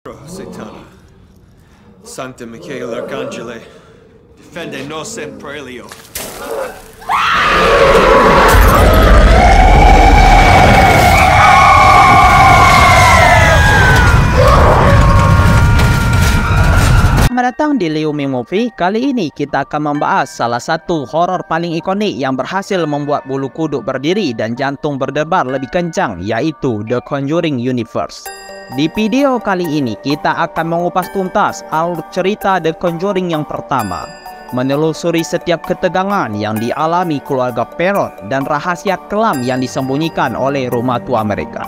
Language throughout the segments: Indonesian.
Satana, Sancta Michaela Arcangele, defende nos in prelio. Selamat datang di Liumi Movie. Kali ini kita akan membahas salah satu horor paling ikonik yang berhasil membuat bulu kuduk berdiri dan jantung berdebar lebih kencang, yaitu The Conjuring Universe. Di video kali ini kita akan mengupas tuntas alur cerita The Conjuring yang pertama, menelusuri setiap ketegangan yang dialami keluarga Perron dan rahasia kelam yang disembunyikan oleh rumah tua mereka.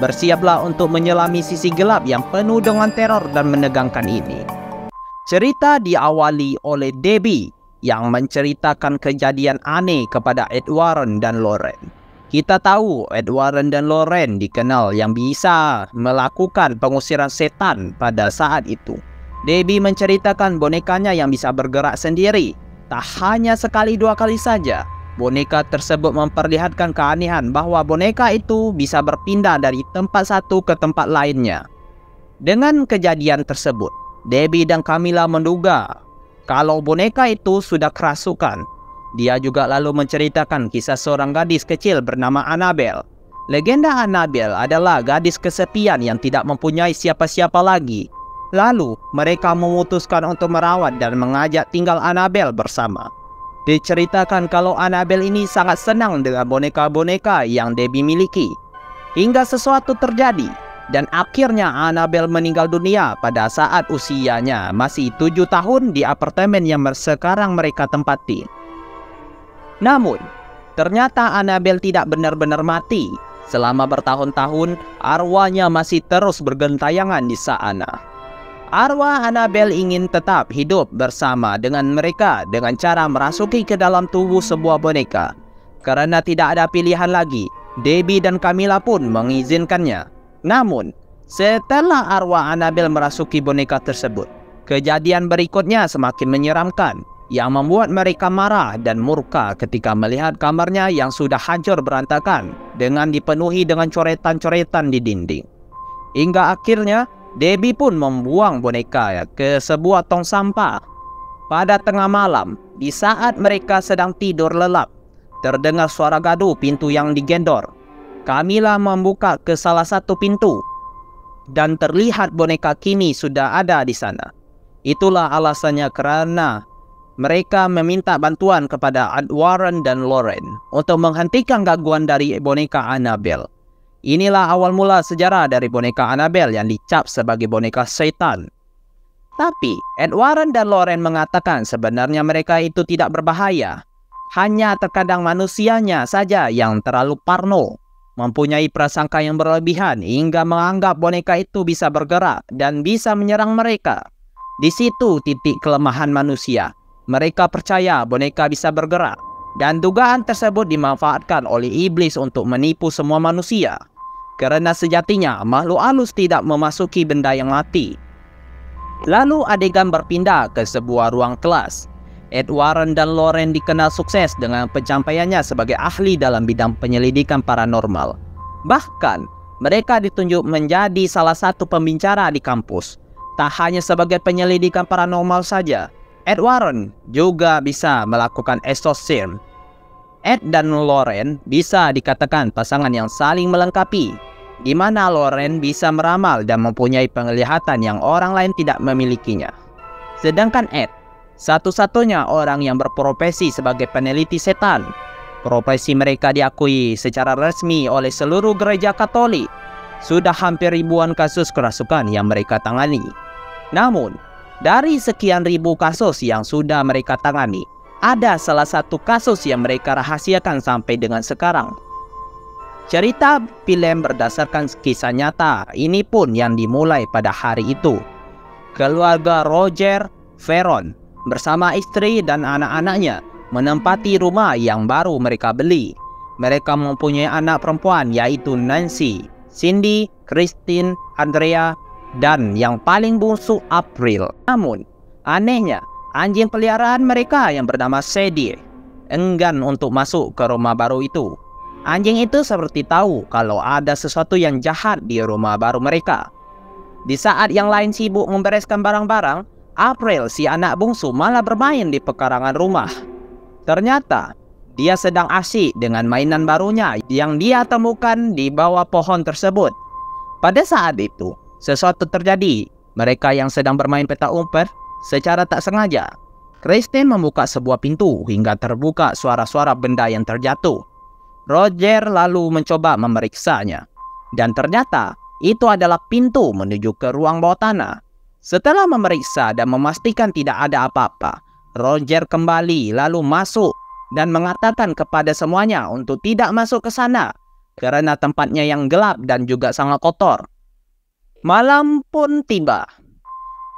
Bersiaplah untuk menyelami sisi gelap yang penuh dengan teror dan menegangkan ini. Cerita diawali oleh Debbie yang menceritakan kejadian aneh kepada Ed Warren dan Lauren. Kita tahu Ed Warren dan Lauren dikenal yang bisa melakukan pengusiran setan pada saat itu. Debbie menceritakan bonekanya yang bisa bergerak sendiri. Tak hanya sekali dua kali saja, boneka tersebut memperlihatkan keanehan bahwa boneka itu bisa berpindah dari tempat satu ke tempat lainnya. Dengan kejadian tersebut, Debbie dan Camilla menduga kalau boneka itu sudah kerasukan. Dia juga lalu menceritakan kisah seorang gadis kecil bernama Annabelle. Legenda Annabelle adalah gadis kesepian yang tidak mempunyai siapa-siapa lagi. Lalu mereka memutuskan untuk merawat dan mengajak tinggal Annabelle bersama. Diceritakan kalau Annabelle ini sangat senang dengan boneka-boneka yang Debbie miliki. Hingga sesuatu terjadi, dan akhirnya Annabelle meninggal dunia pada saat usianya masih 7 tahun di apartemen yang sekarang mereka tempati. Namun, ternyata Annabelle tidak benar-benar mati. Selama bertahun-tahun, arwahnya masih terus bergentayangan di sana. Arwah Annabelle ingin tetap hidup bersama dengan mereka dengan cara merasuki ke dalam tubuh sebuah boneka. Karena tidak ada pilihan lagi, Debbie dan Camilla pun mengizinkannya. Namun, setelah arwah Annabelle merasuki boneka tersebut, kejadian berikutnya semakin menyeramkan, yang membuat mereka marah dan murka ketika melihat kamarnya yang sudah hancur berantakan dengan dipenuhi dengan coretan-coretan di dinding. Hingga akhirnya, Debbie pun membuang boneka ke sebuah tong sampah. Pada tengah malam, di saat mereka sedang tidur lelap, terdengar suara gaduh pintu yang digendor. Camilla membuka ke salah satu pintu dan terlihat boneka kini sudah ada di sana. Itulah alasannya karena mereka meminta bantuan kepada Ed Warren dan Lauren untuk menghentikan gangguan dari boneka Annabelle. Inilah awal mula sejarah dari boneka Annabelle yang dicap sebagai boneka setan. Tapi Ed Warren dan Lauren mengatakan sebenarnya mereka itu tidak berbahaya. Hanya terkadang manusianya saja yang terlalu parno, mempunyai prasangka yang berlebihan hingga menganggap boneka itu bisa bergerak dan bisa menyerang mereka. Di situ titik kelemahan manusia. Mereka percaya boneka bisa bergerak, dan dugaan tersebut dimanfaatkan oleh iblis untuk menipu semua manusia. Karena sejatinya makhluk halus tidak memasuki benda yang mati. Lalu adegan berpindah ke sebuah ruang kelas. Ed Warren dan Lauren dikenal sukses dengan pencapaiannya sebagai ahli dalam bidang penyelidikan paranormal. Bahkan, mereka ditunjuk menjadi salah satu pembicara di kampus. Tak hanya sebagai penyelidikan paranormal saja, Ed Warren juga bisa melakukan exorcism. Ed dan Lauren bisa dikatakan pasangan yang saling melengkapi, di mana Lauren bisa meramal dan mempunyai penglihatan yang orang lain tidak memilikinya. Sedangkan Ed, satu-satunya orang yang berprofesi sebagai peneliti setan. Profesi mereka diakui secara resmi oleh seluruh gereja Katolik. Sudah hampir ribuan kasus kerasukan yang mereka tangani. Namun, dari sekian ribu kasus yang sudah mereka tangani, ada salah satu kasus yang mereka rahasiakan sampai dengan sekarang. Cerita film berdasarkan kisah nyata ini pun yang dimulai pada hari itu. Keluarga Roger Perron bersama istri dan anak-anaknya menempati rumah yang baru mereka beli. Mereka mempunyai anak perempuan yaitu Nancy, Cindy, Christine, Andrea, dan yang paling bungsu April. Namun, anehnya, anjing peliharaan mereka yang bernama Sadie enggan untuk masuk ke rumah baru itu. Anjing itu seperti tahu kalau ada sesuatu yang jahat di rumah baru mereka. Di saat yang lain sibuk membereskan barang-barang, April, si anak bungsu, malah bermain di pekarangan rumah. Ternyata, dia sedang asyik dengan mainan barunya yang dia temukan di bawah pohon tersebut. Pada saat itu, sesuatu terjadi. Mereka yang sedang bermain petak umpet secara tak sengaja. Kristen membuka sebuah pintu hingga terbuka suara-suara benda yang terjatuh. Roger lalu mencoba memeriksanya. Dan ternyata, itu adalah pintu menuju ke ruang bawah tanah. Setelah memeriksa dan memastikan tidak ada apa-apa, Roger kembali lalu masuk dan mengatakan kepada semuanya untuk tidak masuk ke sana karena tempatnya yang gelap dan juga sangat kotor. Malam pun tiba.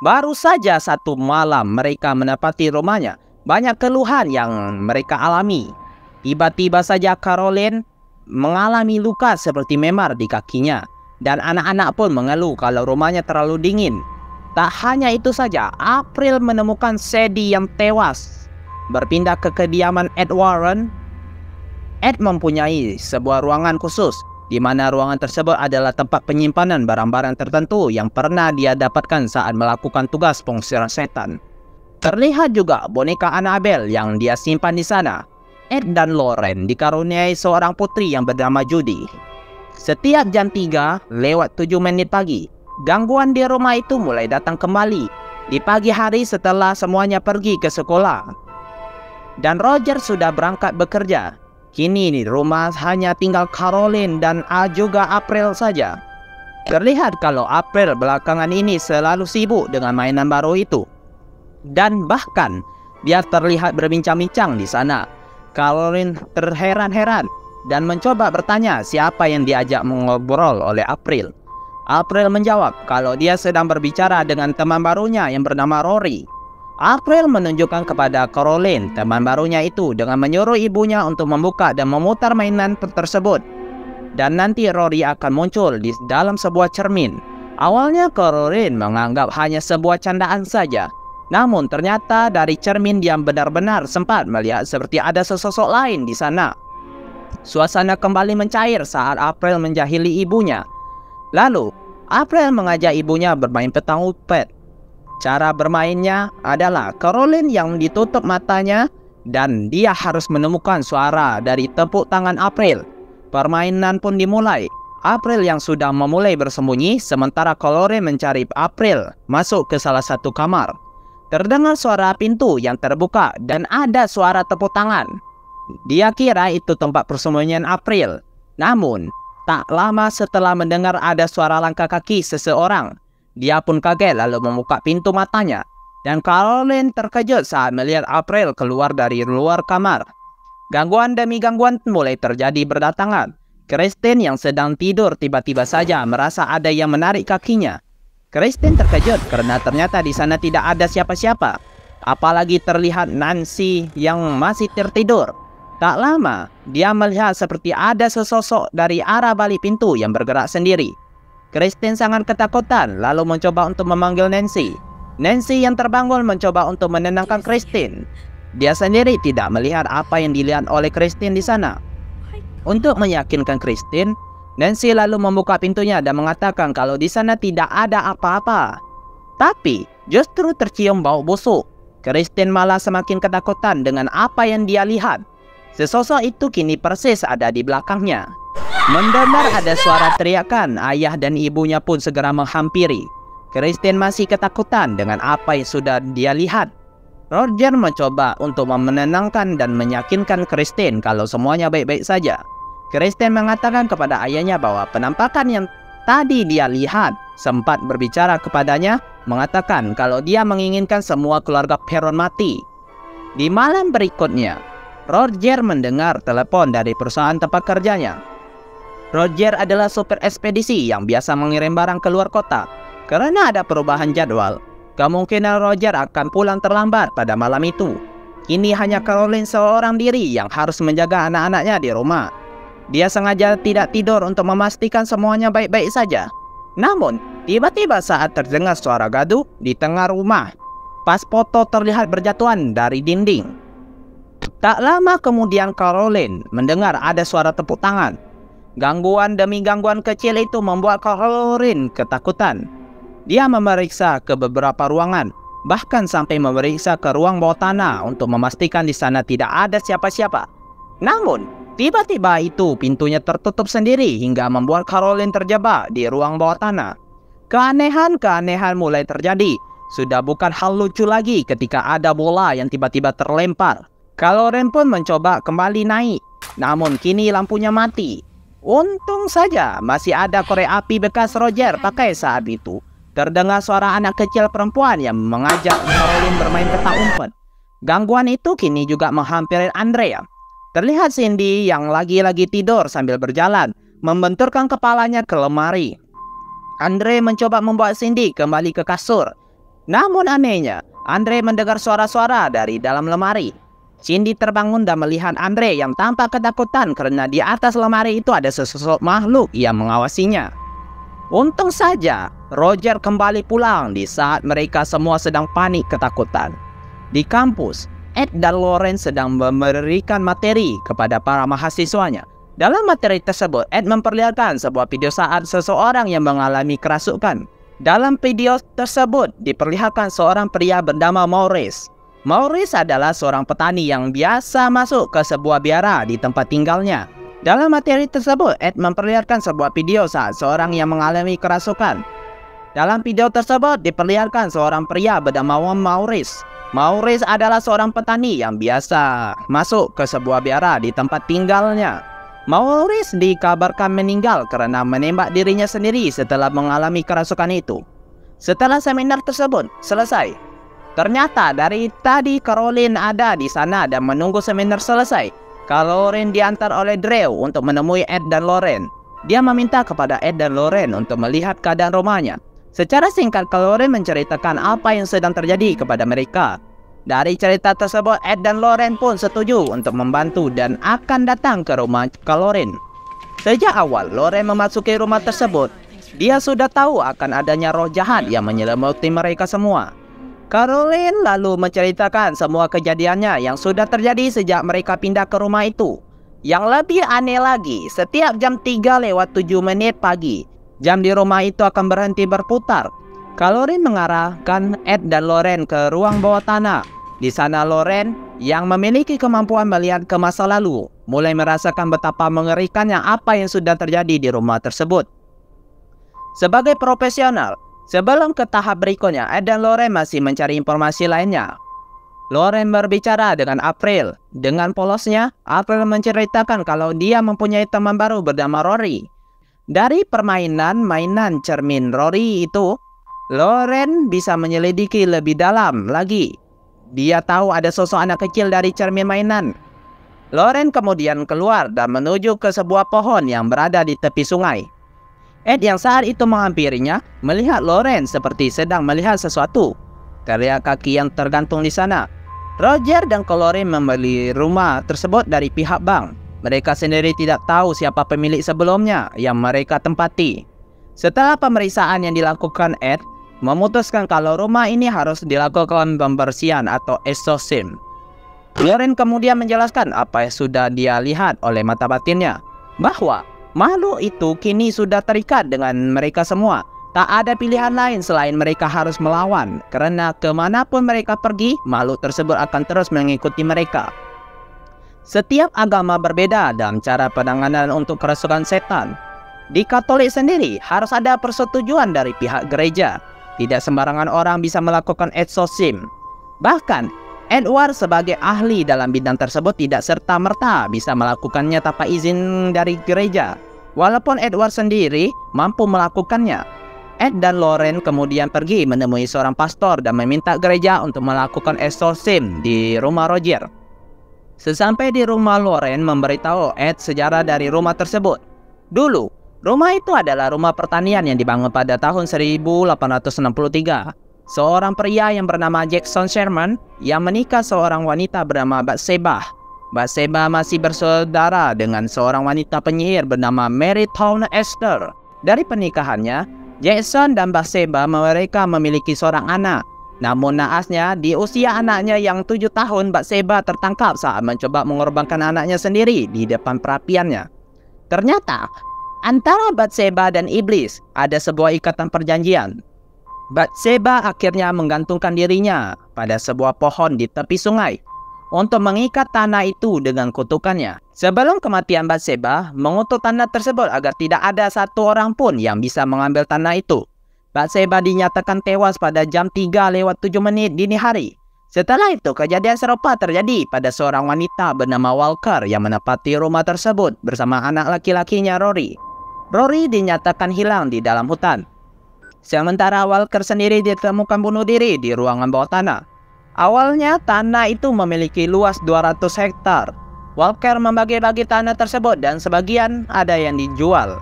Baru saja satu malam mereka menepati rumahnya, banyak keluhan yang mereka alami. Tiba-tiba saja Caroline mengalami luka seperti memar di kakinya. Dan anak-anak pun mengeluh kalau rumahnya terlalu dingin. Tak hanya itu saja, April menemukan Sadie yang tewas. Berpindah ke kediaman Ed Warren. Ed mempunyai sebuah ruangan khusus, di mana ruangan tersebut adalah tempat penyimpanan barang-barang tertentu yang pernah dia dapatkan saat melakukan tugas pengusiran setan. Terlihat juga boneka Annabelle yang dia simpan di sana. Ed dan Lauren dikaruniai seorang putri yang bernama Judy. Setiap jam 3 lewat 7 menit pagi, gangguan di rumah itu mulai datang kembali di pagi hari setelah semuanya pergi ke sekolah. Dan Roger sudah berangkat bekerja. Kini di rumah hanya tinggal Caroline dan juga April saja. Terlihat kalau April belakangan ini selalu sibuk dengan mainan baru itu. Dan bahkan dia terlihat berbincang-bincang di sana. Caroline terheran-heran dan mencoba bertanya siapa yang diajak mengobrol oleh April. April menjawab kalau dia sedang berbicara dengan teman barunya yang bernama Rory. April menunjukkan kepada Caroline teman barunya itu dengan menyuruh ibunya untuk membuka dan memutar mainan tersebut. Dan nanti Rory akan muncul di dalam sebuah cermin. Awalnya Caroline menganggap hanya sebuah candaan saja. Namun ternyata dari cermin dia benar-benar sempat melihat seperti ada sesosok lain di sana. Suasana kembali mencair saat April menjahili ibunya. Lalu, April mengajak ibunya bermain petak umpet. Cara bermainnya adalah Caroline yang ditutup matanya dan dia harus menemukan suara dari tepuk tangan April. Permainan pun dimulai. April yang sudah memulai bersembunyi sementara Caroline mencari April masuk ke salah satu kamar. Terdengar suara pintu yang terbuka dan ada suara tepuk tangan. Dia kira itu tempat persembunyian April. Namun, tak lama setelah mendengar ada suara langkah kaki seseorang, dia pun kaget lalu membuka pintu matanya. Dan Caroline terkejut saat melihat April keluar dari luar kamar. Gangguan demi gangguan mulai terjadi berdatangan. Kristen yang sedang tidur tiba-tiba saja merasa ada yang menarik kakinya. Kristen terkejut karena ternyata di sana tidak ada siapa-siapa. Apalagi terlihat Nancy yang masih tertidur. Tak lama, dia melihat seperti ada sesosok dari arah balik pintu yang bergerak sendiri. Kristen sangat ketakutan lalu mencoba untuk memanggil Nancy. Nancy yang terbangun mencoba untuk menenangkan Kristen. Dia sendiri tidak melihat apa yang dilihat oleh Kristen di sana. Untuk meyakinkan Kristen, Nancy lalu membuka pintunya dan mengatakan kalau di sana tidak ada apa-apa. Tapi justru tercium bau busuk. Kristen malah semakin ketakutan dengan apa yang dia lihat. Sesosok itu kini persis ada di belakangnya. Mendengar ada suara teriakan, ayah dan ibunya pun segera menghampiri. Kristen masih ketakutan dengan apa yang sudah dia lihat. Roger mencoba untuk menenangkan dan meyakinkan Kristen kalau semuanya baik-baik saja. Kristen mengatakan kepada ayahnya bahwa penampakan yang tadi dia lihat sempat berbicara kepadanya, mengatakan kalau dia menginginkan semua keluarga Perron mati. Di malam berikutnya, Roger mendengar telepon dari perusahaan tempat kerjanya. Roger adalah supir ekspedisi yang biasa mengirim barang keluar kota. Karena ada perubahan jadwal, kemungkinan Roger akan pulang terlambat pada malam itu. Kini hanya Caroline seorang diri yang harus menjaga anak-anaknya di rumah. Dia sengaja tidak tidur untuk memastikan semuanya baik-baik saja. Namun, tiba-tiba saat terdengar suara gaduh di tengah rumah, pas foto terlihat berjatuhan dari dinding. Tak lama kemudian Caroline mendengar ada suara tepuk tangan. Gangguan demi gangguan kecil itu membuat Caroline ketakutan. Dia memeriksa ke beberapa ruangan, bahkan sampai memeriksa ke ruang bawah tanah untuk memastikan di sana tidak ada siapa-siapa. Namun, tiba-tiba itu pintunya tertutup sendiri hingga membuat Caroline terjebak di ruang bawah tanah. Keanehan-keanehan mulai terjadi. Sudah bukan hal lucu lagi ketika ada bola yang tiba-tiba terlempar. Caroline pun mencoba kembali naik, namun kini lampunya mati. Untung saja masih ada korek api bekas Roger pakai saat itu. Terdengar suara anak kecil perempuan yang mengajak Caroline bermain petak umpet. Gangguan itu kini juga menghampiri Andrea. Terlihat Cindy yang lagi-lagi tidur sambil berjalan, membenturkan kepalanya ke lemari. Andre mencoba membawa Cindy kembali ke kasur. Namun anehnya, Andre mendengar suara-suara dari dalam lemari. Cindy terbangun dan melihat Andre yang tampak ketakutan karena di atas lemari itu ada sesosok makhluk yang mengawasinya. Untung saja Roger kembali pulang di saat mereka semua sedang panik ketakutan. Di kampus, Ed dan Lauren sedang memberikan materi kepada para mahasiswanya. Dalam materi tersebut, Ed memperlihatkan sebuah video saat seseorang yang mengalami kerasukan. Dalam video tersebut diperlihatkan seorang pria bernama Maurice. Maurice adalah seorang petani yang biasa masuk ke sebuah biara di tempat tinggalnya. Dalam materi tersebut, Ed memperlihatkan sebuah video saat seorang yang mengalami kerasukan. Dalam video tersebut diperlihatkan seorang pria bernama Maurice. Maurice adalah seorang petani yang biasa masuk ke sebuah biara di tempat tinggalnya. Maurice dikabarkan meninggal karena menembak dirinya sendiri setelah mengalami kerasukan itu. Setelah seminar tersebut selesai, ternyata dari tadi Caroline ada di sana dan menunggu seminar selesai. Caroline diantar oleh Drew untuk menemui Ed dan Lauren. Dia meminta kepada Ed dan Lauren untuk melihat keadaan rumahnya. Secara singkat, Caroline menceritakan apa yang sedang terjadi kepada mereka. Dari cerita tersebut, Ed dan Lauren pun setuju untuk membantu dan akan datang ke rumah Caroline. Sejak awal Lauren memasuki rumah tersebut, dia sudah tahu akan adanya roh jahat yang menyelimuti mereka semua. Caroline lalu menceritakan semua kejadiannya yang sudah terjadi sejak mereka pindah ke rumah itu. Yang lebih aneh lagi, setiap jam 3:07 pagi, jam di rumah itu akan berhenti berputar. Caroline mengarahkan Ed dan Lauren ke ruang bawah tanah. Di sana Lauren yang memiliki kemampuan melihat ke masa lalu mulai merasakan betapa mengerikannya apa yang sudah terjadi di rumah tersebut. Sebagai profesional, sebelum ke tahap berikutnya, Ed dan Lauren masih mencari informasi lainnya. Lauren berbicara dengan April. Dengan polosnya, April menceritakan kalau dia mempunyai teman baru bernama Rory. Dari mainan cermin Rory itu, Lauren bisa menyelidiki lebih dalam lagi. Dia tahu ada sosok anak kecil dari cermin mainan. Lauren kemudian keluar dan menuju ke sebuah pohon yang berada di tepi sungai. Ed yang saat itu menghampirinya melihat Lauren seperti sedang melihat sesuatu. Terlihat kaki yang tergantung di sana. Roger dan Caroline membeli rumah tersebut dari pihak bank. Mereka sendiri tidak tahu siapa pemilik sebelumnya yang mereka tempati. Setelah pemeriksaan yang dilakukan, Ed memutuskan kalau rumah ini harus dilakukan pembersihan atau exorcism. Lauren kemudian menjelaskan apa yang sudah dia lihat oleh mata batinnya, bahwa makhluk itu kini sudah terikat dengan mereka semua. Tak ada pilihan lain selain mereka harus melawan, karena kemanapun mereka pergi, makhluk tersebut akan terus mengikuti mereka. Setiap agama berbeda dalam cara penanganan untuk kerasukan setan. Di Katolik sendiri harus ada persetujuan dari pihak gereja. Tidak sembarangan orang bisa melakukan exorcism. Bahkan, Edward sebagai ahli dalam bidang tersebut tidak serta-merta bisa melakukannya tanpa izin dari gereja. Walaupun Edward sendiri mampu melakukannya. Ed dan Lauren kemudian pergi menemui seorang pastor dan meminta gereja untuk melakukan exorcism di rumah Roger. Sesampai di rumah, Lauren memberitahu Ed sejarah dari rumah tersebut. Dulu, rumah itu adalah rumah pertanian yang dibangun pada tahun 1863. Seorang pria yang bernama Jackson Sherman yang menikah seorang wanita bernama Bathsheba. Bathsheba masih bersaudara dengan seorang wanita penyihir bernama Mary Town Esther. Dari pernikahannya, Jackson dan Bathsheba mereka memiliki seorang anak. Namun naasnya, di usia anaknya yang 7 tahun, Bathsheba tertangkap saat mencoba mengorbankan anaknya sendiri di depan perapiannya. Ternyata, antara Bathsheba dan iblis ada sebuah ikatan perjanjian. Bathsheba akhirnya menggantungkan dirinya pada sebuah pohon di tepi sungai untuk mengikat tanah itu dengan kutukannya. Sebelum kematian Bathsheba, mengutuk tanah tersebut agar tidak ada satu orang pun yang bisa mengambil tanah itu. Bathsheba dinyatakan tewas pada jam 3:07 dini hari. Setelah itu, kejadian serupa terjadi pada seorang wanita bernama Walker yang menempati rumah tersebut bersama anak laki-lakinya Rory. Rory dinyatakan hilang di dalam hutan. Sementara Walker sendiri ditemukan bunuh diri di ruangan bawah tanah. Awalnya tanah itu memiliki luas 200 hektar. Walker membagi-bagi tanah tersebut dan sebagian ada yang dijual.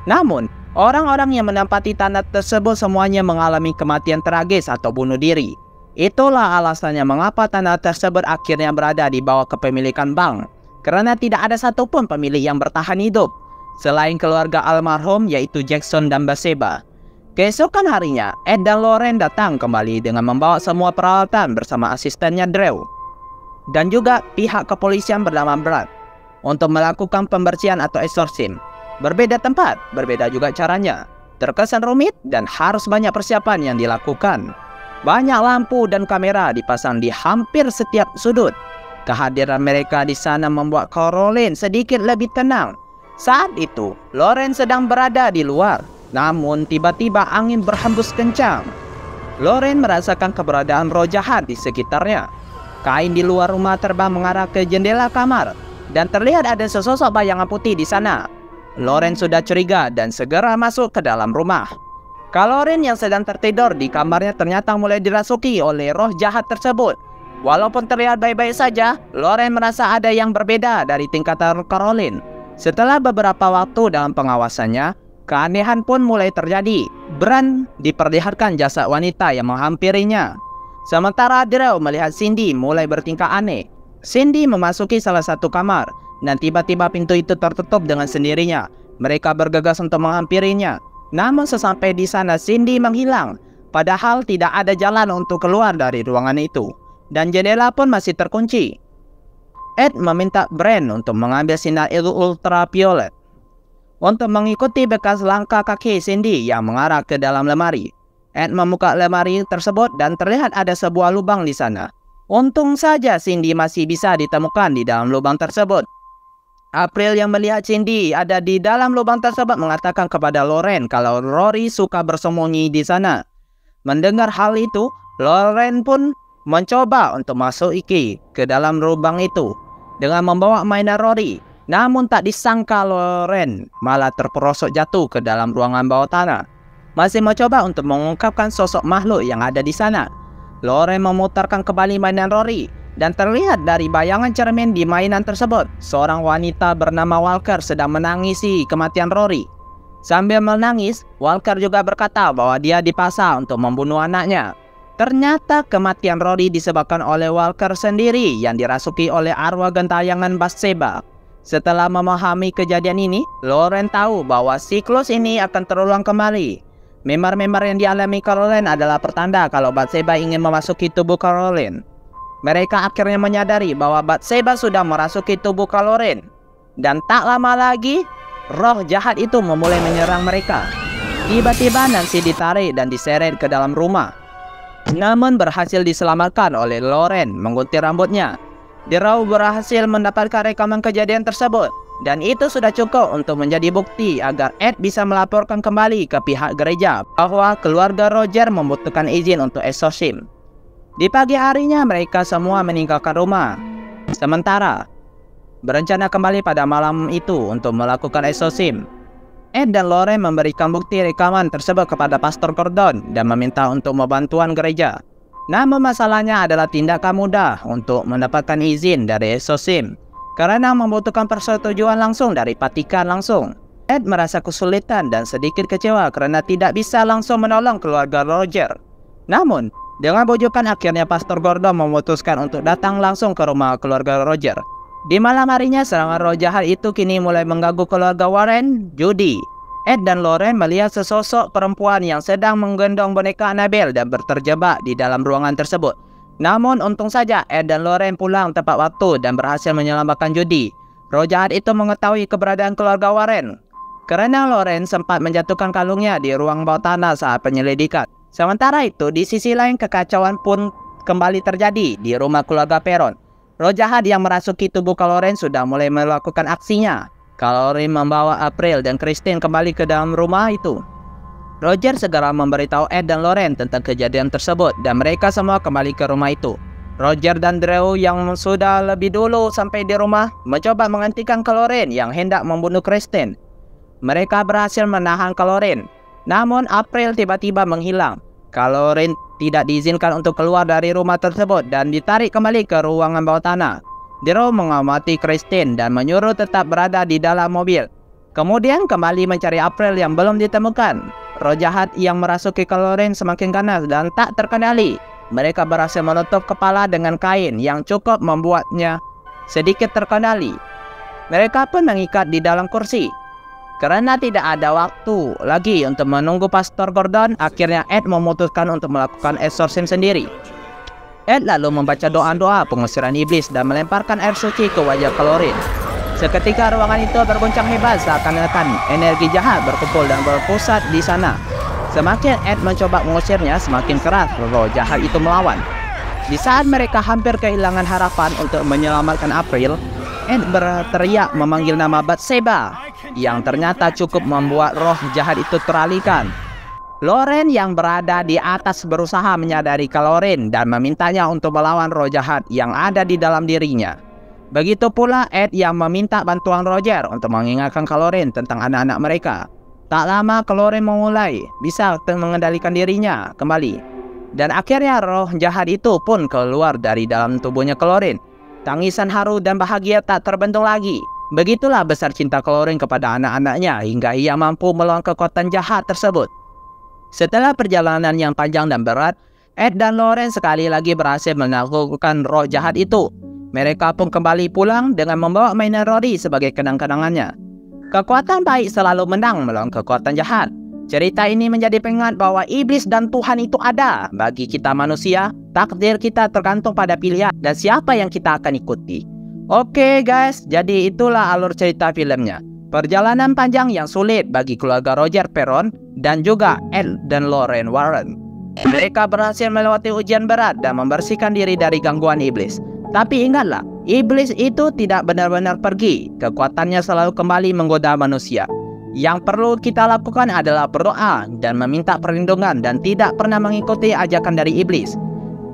Namun, orang-orang yang menempati tanah tersebut semuanya mengalami kematian tragis atau bunuh diri. Itulah alasannya mengapa tanah tersebut akhirnya berada di bawah kepemilikan bank. Karena tidak ada satupun pemilik yang bertahan hidup selain keluarga almarhum, yaitu Jackson dan Bathsheba. Keesokan harinya, Ed dan Lauren datang kembali dengan membawa semua peralatan bersama asistennya Drew dan juga pihak kepolisian bernama Brad untuk melakukan pembersihan atau exorcism. Berbeda tempat, berbeda juga caranya. Terkesan rumit dan harus banyak persiapan yang dilakukan. Banyak lampu dan kamera dipasang di hampir setiap sudut. Kehadiran mereka di sana membuat Caroline sedikit lebih tenang. Saat itu, Lauren sedang berada di luar. Namun tiba-tiba angin berhembus kencang. Lauren merasakan keberadaan roh jahat di sekitarnya. Kain di luar rumah terbang mengarah ke jendela kamar dan terlihat ada sesosok bayangan putih di sana. Lauren sudah curiga dan segera masuk ke dalam rumah. Lauren yang sedang tertidur di kamarnya ternyata mulai dirasuki oleh roh jahat tersebut. Walaupun terlihat baik-baik saja, Lauren merasa ada yang berbeda dari tingkatan Caroline. Setelah beberapa waktu dalam pengawasannya, keanehan pun mulai terjadi. Brand diperlihatkan jasad wanita yang menghampirinya. Sementara Drew melihat Cindy mulai bertingkah aneh. Cindy memasuki salah satu kamar dan tiba-tiba pintu itu tertutup dengan sendirinya. Mereka bergegas untuk menghampirinya. Namun sesampai di sana Cindy menghilang. Padahal tidak ada jalan untuk keluar dari ruangan itu. Dan jendela pun masih terkunci. Ed meminta Brand untuk mengambil sinar ultraviolet untuk mengikuti bekas langkah kaki Cindy yang mengarah ke dalam lemari. Ed membuka lemari tersebut dan terlihat ada sebuah lubang di sana. Untung saja Cindy masih bisa ditemukan di dalam lubang tersebut. April yang melihat Cindy ada di dalam lubang tersebut mengatakan kepada Lauren kalau Rory suka bersembunyi di sana. Mendengar hal itu, Lauren pun mencoba untuk masuk ke dalam lubang itu dengan membawa mainan Rory. Namun tak disangka Lauren malah terperosok jatuh ke dalam ruangan bawah tanah. Masih mencoba untuk mengungkapkan sosok makhluk yang ada di sana. Lauren memutarkan kembali mainan Rory dan terlihat dari bayangan cermin di mainan tersebut, seorang wanita bernama Walker sedang menangisi kematian Rory. Sambil menangis, Walker juga berkata bahwa dia dipaksa untuk membunuh anaknya. Ternyata kematian Rory disebabkan oleh Walker sendiri yang dirasuki oleh arwah gentayangan Bathsheba. Setelah memahami kejadian ini, Lauren tahu bahwa siklus ini akan terulang kembali. Memar-memar yang dialami Caroline adalah pertanda kalau Bathsheba ingin memasuki tubuh Caroline. Mereka akhirnya menyadari bahwa Bathsheba sudah merasuki tubuh Caroline. Dan tak lama lagi, roh jahat itu memulai menyerang mereka. Tiba-tiba Nancy ditarik dan diseret ke dalam rumah. Namun berhasil diselamatkan oleh Lauren menggunting rambutnya. Drew berhasil mendapatkan rekaman kejadian tersebut. Dan itu sudah cukup untuk menjadi bukti agar Ed bisa melaporkan kembali ke pihak gereja bahwa keluarga Roger membutuhkan izin untuk exorcism. Di pagi harinya mereka semua meninggalkan rumah. Sementara berencana kembali pada malam itu untuk melakukan exorcism. Ed dan Lauren memberikan bukti rekaman tersebut kepada Pastor Gordon dan meminta untuk bantuan gereja. Namun masalahnya adalah tindakan mudah untuk mendapatkan izin dari exorcism karena membutuhkan persetujuan langsung dari Vatikan langsung. Ed merasa kesulitan dan sedikit kecewa karena tidak bisa langsung menolong keluarga Roger. Namun, dengan bujukan akhirnya Pastor Gordon memutuskan untuk datang langsung ke rumah keluarga Roger. Di malam harinya, serangan roh jahat itu kini mulai mengganggu keluarga Warren, Judy. Ed dan Lauren melihat sesosok perempuan yang sedang menggendong boneka Annabelle dan terjebak di dalam ruangan tersebut. Namun untung saja Ed dan Lauren pulang tepat waktu dan berhasil menyelamatkan Judy. Roh jahat itu mengetahui keberadaan keluarga Warren. Karena Lauren sempat menjatuhkan kalungnya di ruang bawah tanah saat penyelidikan. Sementara itu, di sisi lain kekacauan pun kembali terjadi di rumah keluarga Perron. Roh jahat yang merasuki tubuh Kaloren sudah mulai melakukan aksinya. Kaloren membawa April dan Christine kembali ke dalam rumah itu. Roger segera memberitahu Ed dan Lauren tentang kejadian tersebut dan mereka semua kembali ke rumah itu. Roger dan Drew yang sudah lebih dulu sampai di rumah mencoba menghentikan Kaloren yang hendak membunuh Christine. Mereka berhasil menahan Kaloren, namun April tiba-tiba menghilang. Kaloren tidak diizinkan untuk keluar dari rumah tersebut dan ditarik kembali ke ruangan bawah tanah. Drew mengamati Christine dan menyuruh tetap berada di dalam mobil. Kemudian kembali mencari April yang belum ditemukan. Roh jahat yang merasuki Kaloren semakin ganas dan tak terkendali. Mereka berhasil menutup kepala dengan kain yang cukup membuatnya sedikit terkendali. Mereka pun mengikat di dalam kursi. Karena tidak ada waktu lagi untuk menunggu Pastor Gordon, akhirnya Ed memutuskan untuk melakukan exorcism sendiri. Ed lalu membaca doa-doa pengusiran iblis dan melemparkan air suci ke wajah Kaloren. Seketika ruangan itu berguncang hebat seakan-akan energi jahat berkumpul dan berpusat di sana. Semakin Ed mencoba mengusirnya, semakin keras roh jahat itu melawan. Di saat mereka hampir kehilangan harapan untuk menyelamatkan April, Ed berteriak memanggil nama Bathsheba, yang ternyata cukup membuat roh jahat itu teralihkan. Lauren yang berada di atas berusaha menyadari Kaloren dan memintanya untuk melawan roh jahat yang ada di dalam dirinya. Begitu pula Ed yang meminta bantuan Roger untuk mengingatkan Kaloren tentang anak-anak mereka. Tak lama Kaloren memulai bisa mengendalikan dirinya kembali. Dan akhirnya roh jahat itu pun keluar dari dalam tubuhnya Kaloren. Tangisan haru dan bahagia tak terbendung lagi. Begitulah besar cinta Kaloren kepada anak-anaknya hingga ia mampu melawan kekuatan jahat tersebut. Setelah perjalanan yang panjang dan berat, Ed dan Lauren sekali lagi berhasil menaklukkan roh jahat itu. Mereka pun kembali pulang dengan membawa mainan Rory sebagai kenang-kenangannya. Kekuatan baik selalu menang melawan kekuatan jahat. Cerita ini menjadi pengingat bahwa iblis dan Tuhan itu ada. Bagi kita manusia, takdir kita tergantung pada pilihan dan siapa yang kita akan ikuti. Oke guys, jadi itulah alur cerita filmnya. Perjalanan panjang yang sulit bagi keluarga Roger Perron dan juga Ed dan Lauren Warren. Mereka berhasil melewati ujian berat dan membersihkan diri dari gangguan iblis. Tapi ingatlah, iblis itu tidak benar-benar pergi. Kekuatannya selalu kembali menggoda manusia. Yang perlu kita lakukan adalah berdoa dan meminta perlindungan dan tidak pernah mengikuti ajakan dari iblis.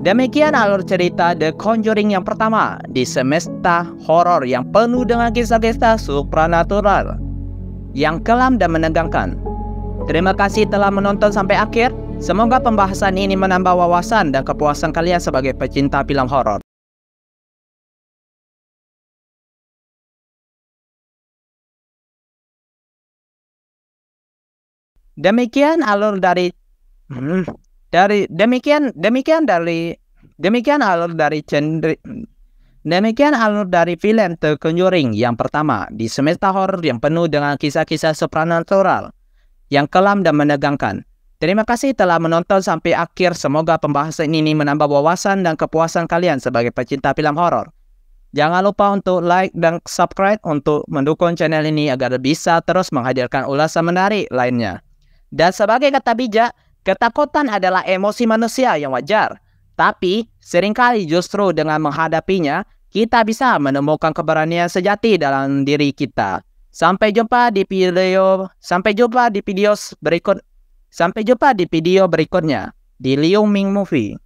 Demikian alur cerita The Conjuring yang pertama di semesta horor yang penuh dengan kisah-kisah supranatural yang kelam dan menegangkan. Terima kasih telah menonton sampai akhir. Semoga pembahasan ini menambah wawasan dan kepuasan kalian sebagai pecinta film horor. Demikian alur dari film The Conjuring yang pertama di semesta horor yang penuh dengan kisah-kisah supranatural yang kelam dan menegangkan. Terima kasih telah menonton sampai akhir. Semoga pembahasan ini menambah wawasan dan kepuasan kalian sebagai pecinta film horor. Jangan lupa untuk like dan subscribe untuk mendukung channel ini agar bisa terus menghadirkan ulasan menarik lainnya. Dan sebagai kata bijak, ketakutan adalah emosi manusia yang wajar. Tapi, seringkali justru dengan menghadapinya, kita bisa menemukan keberanian sejati dalam diri kita. Sampai jumpa di video berikutnya di Liu Ming Movie.